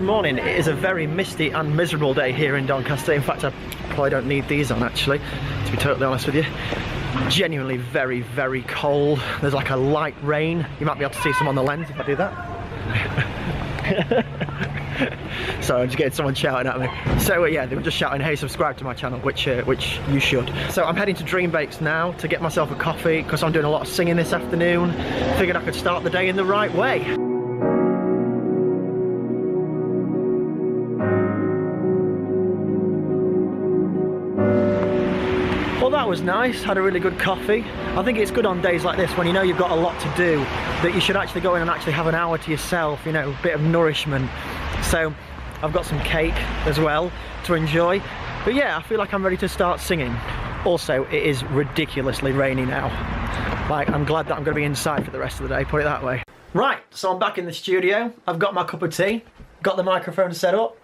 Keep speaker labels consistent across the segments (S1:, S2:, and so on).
S1: Good morning. It is a very misty and miserable day here in Doncaster. In fact, I probably don't need these on actually, to be totally honest with you. Genuinely very, very cold. There's like a light rain. You might be able to see some on the lens if I do that. Sorry, I'm just getting someone shouting at me. So yeah, they were just shouting, hey, subscribe to my channel, which you should. So I'm heading to Dreambakes now to get myself a coffee because I'm doing a lot of singing this afternoon. Figured I could start the day in the right way. Well, that was nice. Had a really good coffee. I think it's good on days like this when you know you've got a lot to do, that you should actually go in and actually have an hour to yourself, you know, a bit of nourishment. So I've got some cake as well to enjoy. But yeah, I feel like I'm ready to start singing. Also, it is ridiculously rainy now. Like, I'm glad that I'm going to be inside for the rest of the day, put it that way. Right, so I'm back in the studio. I've got my cup of tea, got the microphone set up,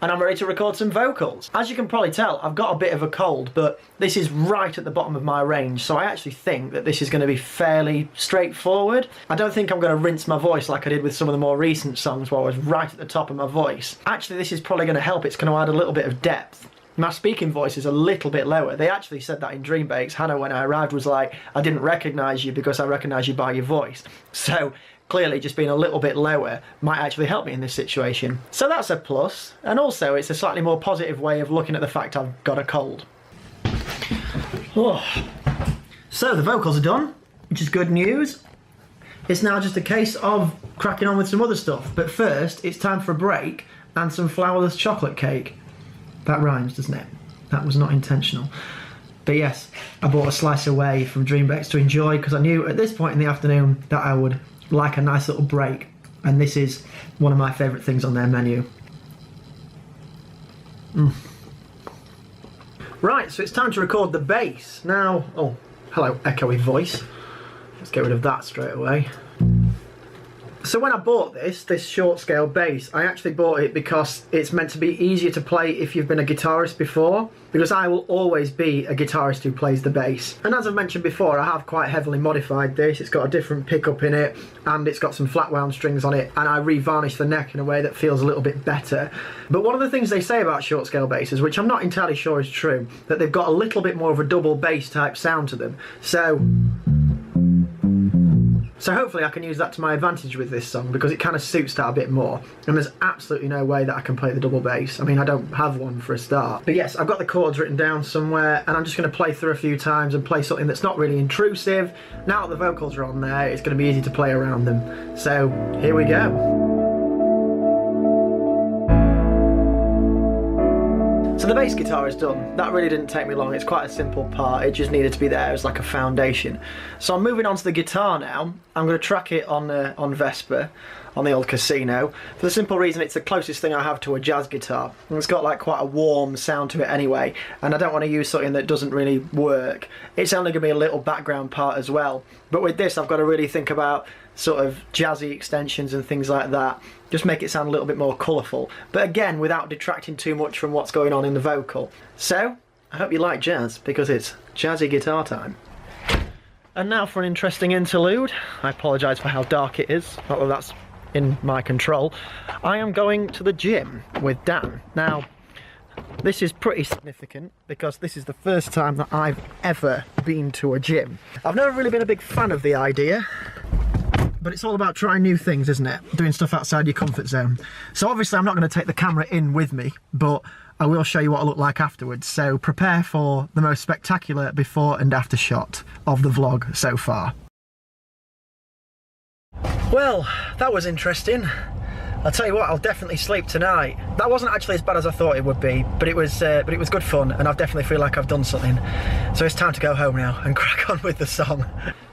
S1: and I'm ready to record some vocals. As you can probably tell, I've got a bit of a cold, but this is right at the bottom of my range, so I actually think that this is going to be fairly straightforward. I don't think I'm going to rinse my voice like I did with some of the more recent songs where I was right at the top of my voice. Actually, this is probably going to help. It's going to add a little bit of depth. My speaking voice is a little bit lower. They actually said that in Dreambakes. Hannah, when I arrived, was like, I didn't recognise you because I recognise you by your voice. So clearly just being a little bit lower might actually help me in this situation. So that's a plus, and also it's a slightly more positive way of looking at the fact I've got a cold. Oh. So the vocals are done, which is good news. It's now just a case of cracking on with some other stuff, but first it's time for a break and some flourless chocolate cake. That rhymes, doesn't it? That was not intentional. But yes, I bought a slice away from Dreambakes to enjoy because I knew at this point in the afternoon that I would like a nice little break, and this is one of my favourite things on their menu. Right, so it's time to record the bass. Now, oh, hello, echoey voice. Let's get rid of that straight away. So when I bought this short scale bass, I actually bought it because it's meant to be easier to play if you've been a guitarist before, because I will always be a guitarist who plays the bass. And as I've mentioned before, I have quite heavily modified this. It's got a different pickup in it, and it's got some flat wound strings on it, and I re-varnished the neck in a way that feels a little bit better. But one of the things they say about short scale basses, which I'm not entirely sure is true, that they've got a little bit more of a double bass type sound to them. So hopefully I can use that to my advantage with this song, because it kind of suits that a bit more. And there's absolutely no way that I can play the double bass. I mean, I don't have one for a start. But yes, I've got the chords written down somewhere, and I'm just going to play through a few times and play something that's not really intrusive. Now that the vocals are on there, it's going to be easy to play around them. So here we go. So the bass guitar is done. That really didn't take me long. It's quite a simple part. It just needed to be there as like a foundation. So I'm moving on to the guitar now. I'm going to track it on Vesper, on the old Casino, for the simple reason it's the closest thing I have to a jazz guitar. And it's got like quite a warm sound to it anyway, and I don't want to use something that doesn't really work. It's only going to be a little background part as well. But with this, I've got to really think about sort of jazzy extensions and things like that. Just make it sound a little bit more colourful, but again without detracting too much from what's going on in the vocal. So I hope you like jazz, because it's jazzy guitar time. And now for an interesting interlude. I apologise for how dark it is, not that that's in my control. I am going to the gym with Dan. Now this is pretty significant because this is the first time that I've ever been to a gym. I've never really been a big fan of the idea, but it's all about trying new things, isn't it? Doing stuff outside your comfort zone. So obviously I'm not going to take the camera in with me, but I will show you what I look like afterwards. So prepare for the most spectacular before and after shot of the vlog so far. Well, that was interesting. I'll tell you what, I'll definitely sleep tonight. That wasn't actually as bad as I thought it would be, but it was good fun, and I definitely feel like I've done something. So it's time to go home now and crack on with the song.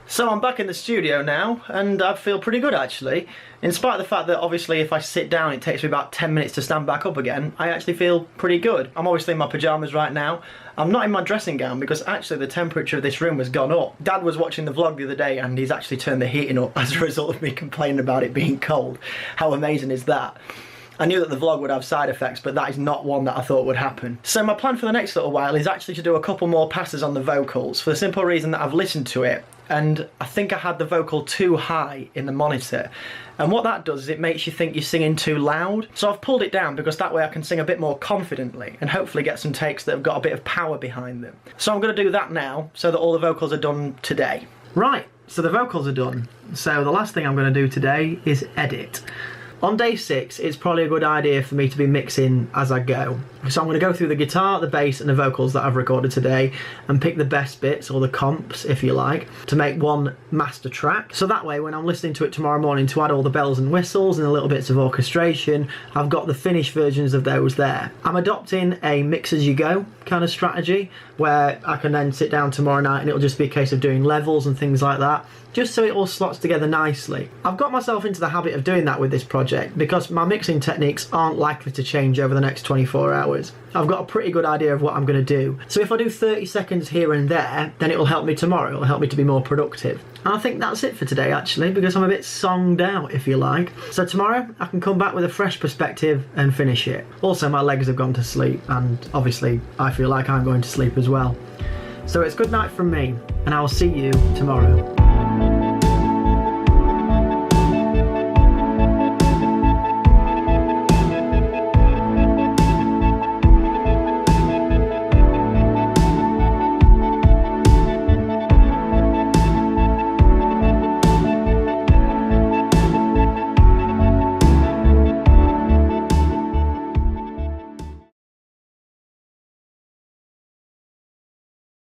S1: So I'm back in the studio now, and I feel pretty good actually. In spite of the fact that obviously if I sit down it takes me about 10 minutes to stand back up again, I actually feel pretty good. I'm obviously in my pyjamas right now. I'm not in my dressing gown because actually the temperature of this room has gone up. Dad was watching the vlog the other day and he's actually turned the heating up as a result of me complaining about it being cold. How amazing is that? I knew that the vlog would have side effects, but that is not one that I thought would happen. So my plan for the next little while is actually to do a couple more passes on the vocals, for the simple reason that I've listened to it and I think I had the vocal too high in the monitor. And what that does is it makes you think you're singing too loud. So I've pulled it down because that way I can sing a bit more confidently and hopefully get some takes that have got a bit of power behind them. So I'm going to do that now so that all the vocals are done today. Right, so the vocals are done. So the last thing I'm going to do today is edit. On day 6, it's probably a good idea for me to be mixing as I go. So I'm going to go through the guitar, the bass and the vocals that I've recorded today and pick the best bits, or the comps if you like, to make one master track. So that way when I'm listening to it tomorrow morning to add all the bells and whistles and the little bits of orchestration, I've got the finished versions of those there. I'm adopting a mix as you go kind of strategy where I can then sit down tomorrow night and it'll just be a case of doing levels and things like that, just so it all slots together nicely. I've got myself into the habit of doing that with this project because my mixing techniques aren't likely to change over the next 24 hours. I've got a pretty good idea of what I'm going to do. So if I do 30 seconds here and there, then it will help me tomorrow. It'll help me to be more productive. And I think that's it for today actually, because I'm a bit songed out if you like. So tomorrow I can come back with a fresh perspective and finish it. Also my legs have gone to sleep and obviously I feel like I'm going to sleep as well. So it's good night from me and I will see you tomorrow.